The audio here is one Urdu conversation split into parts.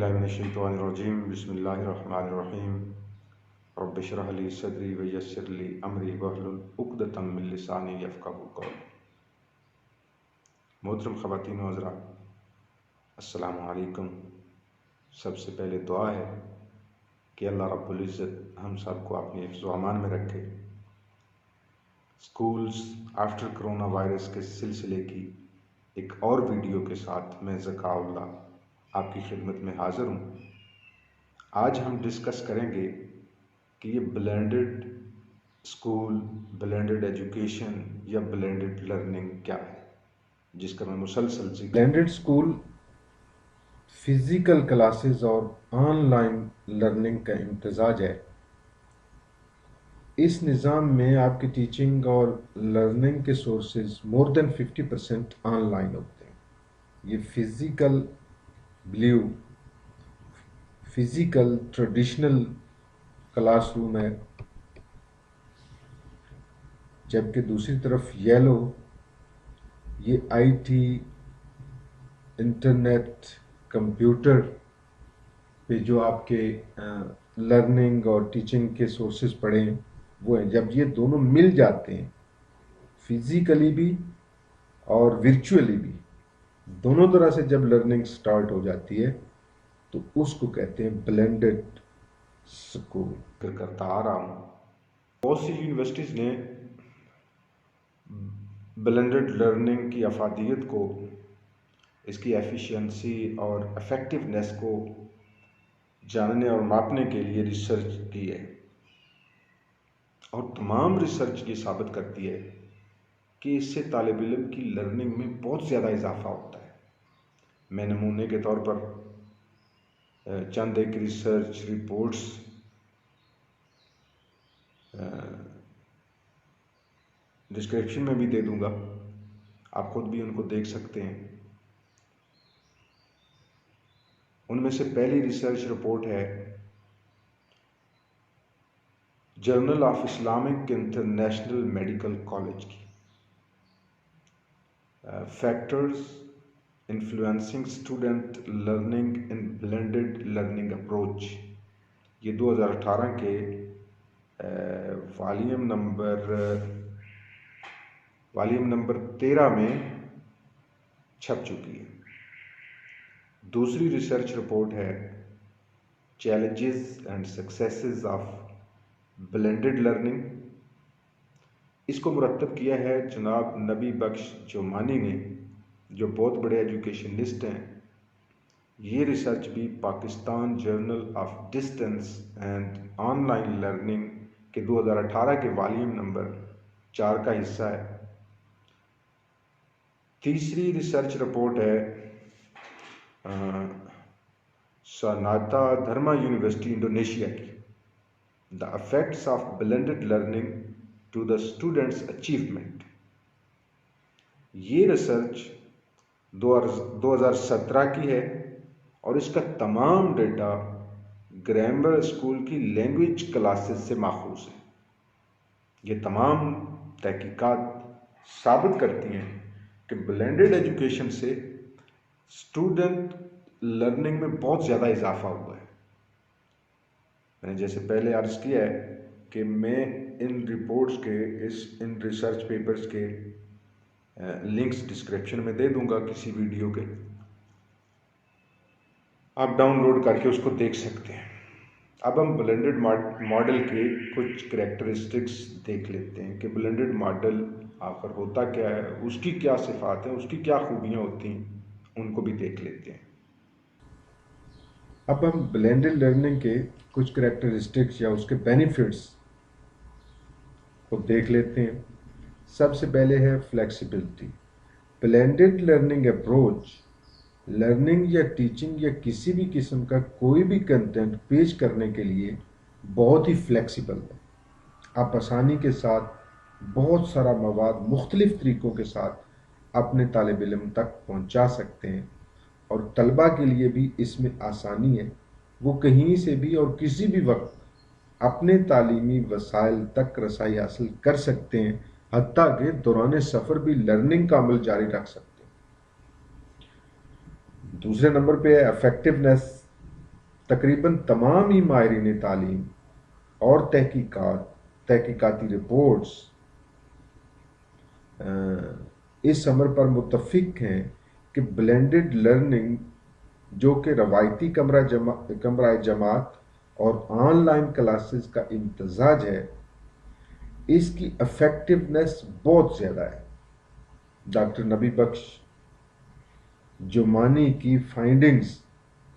باللہ من الشیطان الرجیم بسم اللہ الرحمن الرحیم رب اشرح لی صدری ویسر لی امری واحلل عقدۃ من لسانی یفقہوا قولی۔ محترم خواتین و حضرات، السلام علیکم۔ سب سے پہلے دعا ہے کہ اللہ رب العزت ہم سب کو اپنی حفظ و امان میں رکھے۔ اسکولز آفٹر کرونا وائرس کے سلسلے کی ایک اور ویڈیو کے ساتھ میں ذکاء اللہ آپ کی خدمت میں حاضر ہوں۔ آج ہم ڈسکس کریں گے کہ یہ بلینڈڈ اسکول، بلینڈڈ ایجوکیشن یا بلینڈڈ لرننگ کیا ہے، جس کا میں مسلسل ذکر۔ بلینڈڈ اسکول فزیکل کلاسز اور آن لائن لرننگ کا امتزاج ہے۔ اس نظام میں آپ کی ٹیچنگ اور لرننگ کے sources more then 50% on line ہوتے ہیں۔ یہ فزیکل ٹریڈیشنل کلاس روم ہے، جبکہ دوسری طرف یلو یہ آئی ٹی، انٹرنیٹ، کمپیوٹر پہ جو آپ کے لرننگ اور ٹیچنگ کے سورسز پڑھے ہیں وہ ہیں۔ جب یہ دونوں مل جاتے ہیں، فزیکلی بھی اور ورچولی بھی، دونوں طرح سے جب لرننگ سٹارٹ ہو جاتی ہے تو اس کو کہتے ہیں بلینڈڈ اسکول۔ کرتا آ رہا ہوں، بہت سی یونیورسٹیز نے بلینڈڈ لرننگ کی افادیت کو، اس کی ایفیشینسی اور افیکٹونیس کو جاننے اور ماپنے کے لیے ریسرچ کی ہے، اور تمام ریسرچ یہ ثابت کرتی ہے کہ اس سے طالب علم کی لرننگ میں بہت زیادہ اضافہ ہوتا ہے۔ میں نمونے کے طور پر چند ایک ریسرچ رپورٹس ڈسکرپشن میں بھی دے دوں گا، آپ خود بھی ان کو دیکھ سکتے ہیں۔ ان میں سے پہلی ریسرچ رپورٹ ہے journal of Islamic international medical college کی، factors influencing student learning in blended learning approach. یہ 2018 کے والیوم نمبر 13 میں چھپ چکی ہے۔ دوسری ریسرچ رپورٹ ہے challenges and successes of blended learning. اس کو مرتب کیا ہے جناب نبی بخش جومانی نے، جو بہت بڑے ایجوکیشنسٹ ہیں۔ یہ ریسرچ بھی Pakistan journal of distance and online learning کے 2018 کے والیوم نمبر 4 کا حصہ ہے۔ تیسری ریسرچ رپورٹ ہے ساناتا دھرما یونیورسٹی انڈونیشیا کی، The effects of blended learning to the students' achievement۔ یہ ریسرچ 2017 کی ہے، اور اس کا تمام ڈیٹا گرامر اسکول کی لینگویج کلاسز سے ماخوذ ہے۔ یہ تمام تحقیقات ثابت کرتی ہیں کہ بلینڈڈ ایجوکیشن سے اسٹوڈنٹ لرننگ میں بہت زیادہ اضافہ ہوا ہے۔ میں نے جیسے پہلے عرض کیا ہے کہ میں ان رپورٹس کے، ان ریسرچ پیپرز کے لنکس ڈسکرپشن میں دے دوں گا کسی ویڈیو کے، آپ ڈاؤن لوڈ کر کے اس کو دیکھ سکتے ہیں۔ اب ہم بلینڈڈ ماڈل کے کچھ کریکٹرسٹکس دیکھ لیتے ہیں کہ بلینڈڈ ماڈل آخر ہوتا کیا ہے، اس کی کیا صفات ہیں، اس کی کیا خوبیاں ہوتی ہیں، ان کو بھی دیکھ لیتے ہیں۔ اب ہم بلینڈڈ لرننگ کے کچھ کریکٹرسٹکس یا اس کے بینیفٹس کو دیکھ لیتے ہیں۔ سب سے پہلے ہے flexibility. Blended learning approach learning یا ٹیچنگ یا کسی بھی قسم کا کوئی بھی کنٹینٹ پیش کرنے کے لیے بہت ہی فلیکسیبل ہے۔ آپ آسانی کے ساتھ بہت سارا مواد مختلف طریقوں کے ساتھ اپنے طالب علم تک پہنچا سکتے ہیں، اور طلبہ کے لیے بھی اس میں آسانی ہے، وہ کہیں سے بھی اور کسی بھی وقت اپنے تعلیمی وسائل تک رسائی حاصل کر سکتے ہیں، حتیٰ کہ دوران سفر بھی لرننگ کا عمل جاری رکھ سکتے ہیں۔ دوسرے نمبر پہ ہے افیکٹونیس تقریباً تمام ہی ماہرین تعلیم اور تحقیقاتی رپورٹس اس امر پر متفق ہیں کہ بلینڈڈ لرننگ جو کہ روایتی کمرہ جماعت اور آن لائن کلاسز کا امتزاج ہے، اس کی افیکٹونیس بہت زیادہ ہے۔ ڈاکٹر نبی بخش جمانی کی فائنڈنگز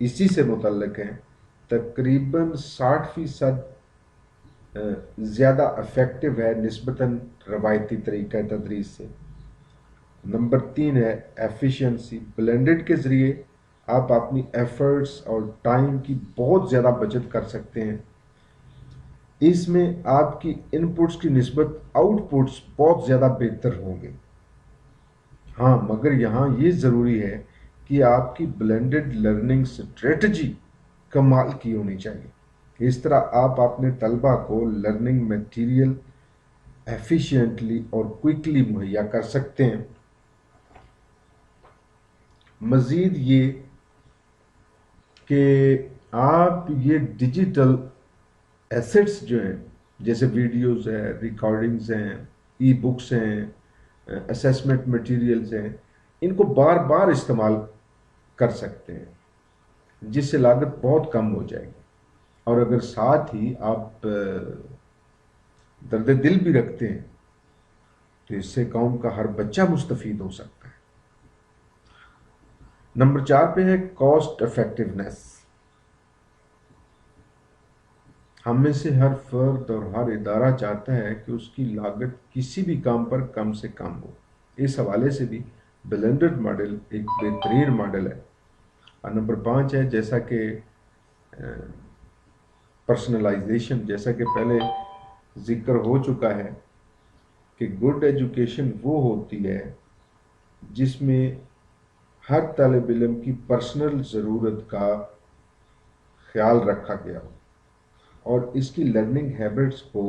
اسی سے متعلق ہیں، تقریباً 60% زیادہ افیکٹو ہے نسبتاً روایتی طریقہ تدریس سے۔ نمبر 3 ہے ایفیشنسی۔ بلینڈڈ کے ذریعے آپ اپنی ایفرٹس اور ٹائم کی بہت زیادہ بچت کر سکتے ہیں۔ اس میں آپ کی ان پٹس کی نسبت آؤٹ پٹس بہت زیادہ بہتر ہوں گے۔ ہاں، مگر یہاں یہ ضروری ہے کہ آپ کی بلینڈڈ لرننگ سٹریٹجی کمال کی ہونی چاہیے۔ اس طرح آپ اپنے طلبہ کو لرننگ میٹیریل ایفیشینٹلی اور کوئکلی مہیا کر سکتے ہیں۔ مزید یہ کہ آپ یہ ڈیجیٹل ایسٹس جو ہیں، جیسے ویڈیوز ہیں، ریکارڈنگز ہیں، ای بکس ہیں، اسیسمنٹ مٹیریلز ہیں، ان کو بار بار استعمال کر سکتے ہیں، جس سے لاگت بہت کم ہو جائے گی۔ اور اگر ساتھ ہی آپ درد دل بھی رکھتے ہیں تو اس سے قوم کا ہر بچہ مستفید ہو سکتا ہے۔ نمبر 4 پہ ہے کاسٹ افیکٹونیس۔ ہم میں سے ہر فرد اور ہر ادارہ چاہتا ہے کہ اس کی لاگت کسی بھی کام پر کم سے کم ہو۔ اس حوالے سے بھی بلینڈڈ ماڈل ایک بہترین ماڈل ہے۔ اور نمبر 5 ہے جیسا کہ پرسنلائزیشن، جیسا کہ پہلے ذکر ہو چکا ہے کہ گڈ ایجوکیشن وہ ہوتی ہے جس میں ہر طالب علم کی پرسنل ضرورت کا خیال رکھا گیا ہو اور اس کی لرننگ ہیبٹس کو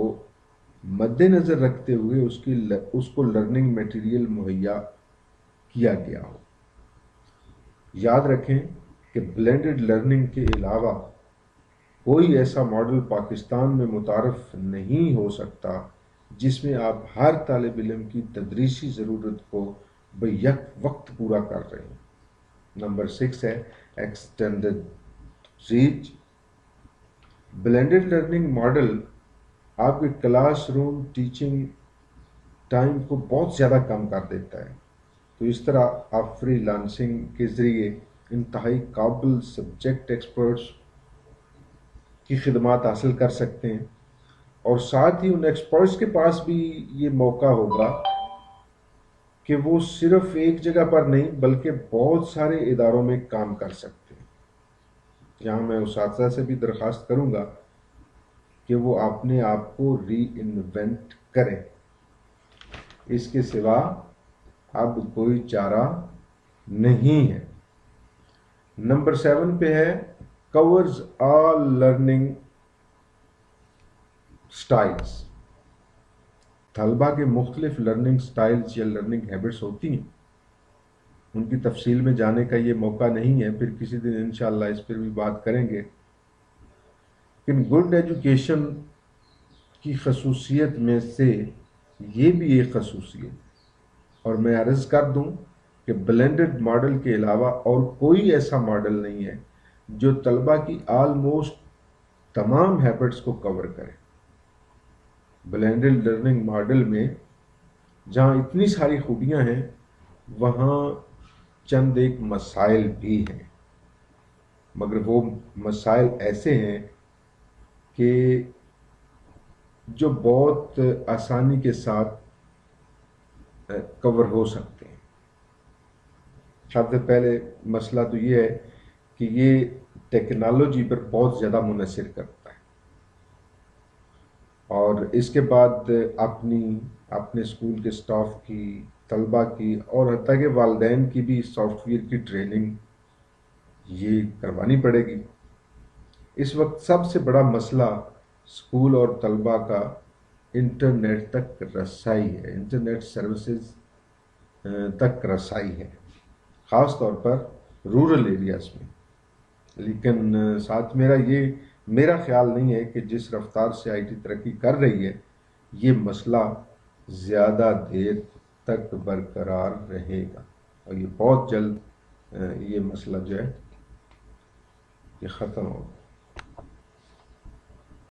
مد نظر رکھتے ہوئے اس کو لرننگ میٹیریل مہیا کیا گیا ہو۔ یاد رکھیں کہ بلینڈڈ لرننگ کے علاوہ کوئی ایسا ماڈل پاکستان میں متعارف نہیں ہو سکتا جس میں آپ ہر طالب علم کی تدریسی ضرورت کو بیک وقت پورا کر رہے ہیں۔ نمبر 6 ہے extended reach. Blended learning model آپ کے کلاس روم ٹیچنگ ٹائم کو بہت زیادہ کم کر دیتا ہے، تو اس طرح آپ فری لانسنگ کے ذریعے انتہائی قابل سبجیکٹ ایکسپرٹس کی خدمات حاصل کر سکتے ہیں، اور ساتھ ہی ان ایکسپرٹس کے پاس بھی یہ موقع ہوگا کہ وہ صرف ایک جگہ پر نہیں بلکہ بہت سارے اداروں میں کام کر سکتے ہیں۔ یہاں میں اساتذہ سے بھی درخواست کروں گا کہ وہ اپنے آپ کو ری انوینٹ کریں، اس کے سوا اب کوئی چارہ نہیں ہے۔ نمبر 7 پہ ہے کورز آل لرننگ سٹائلز۔ طلبہ کے مختلف لرننگ سٹائلز یا لرننگ ہیبٹس ہوتی ہیں، ان کی تفصیل میں جانے کا یہ موقع نہیں ہے، پھر کسی دن انشاءاللہ اس پر بھی بات کریں گے۔ لیکن گڈ ایجوکیشن کی خصوصیت میں سے یہ بھی ایک خصوصیت، اور میں عرض کر دوں کہ بلینڈڈ ماڈل کے علاوہ اور کوئی ایسا ماڈل نہیں ہے جو طلبہ کی آلموسٹ تمام ہیبٹس کو کور کرے۔ بلینڈڈ لرننگ ماڈل میں جہاں اتنی ساری خوبیاں ہیں، وہاں چند ایک مسائل بھی ہیں، مگر وہ مسائل ایسے ہیں کہ جو بہت آسانی کے ساتھ کور ہو سکتے ہیں۔ سب سے پہلے مسئلہ تو یہ ہے کہ یہ ٹیکنالوجی پر بہت زیادہ منحصر کرتا ہے، اور اس کے بعد اپنے اسکول کے سٹاف کی، طلبہ کی اور حتیٰ کہ والدین کی بھی سافٹ ویئر کی ٹریننگ یہ کروانی پڑے گی۔ اس وقت سب سے بڑا مسئلہ اسکول اور طلبہ کا انٹرنیٹ تک رسائی ہے، انٹرنیٹ سروسز تک رسائی ہے، خاص طور پر رورل ایریاز میں۔ لیکن ساتھ میرا خیال نہیں ہے کہ جس رفتار سے آئی ٹی ترقی کر رہی ہے یہ مسئلہ زیادہ دیر تک برقرار رہے گا، اور یہ بہت جلد یہ مسئلہ جو ہے یہ ختم ہوگا۔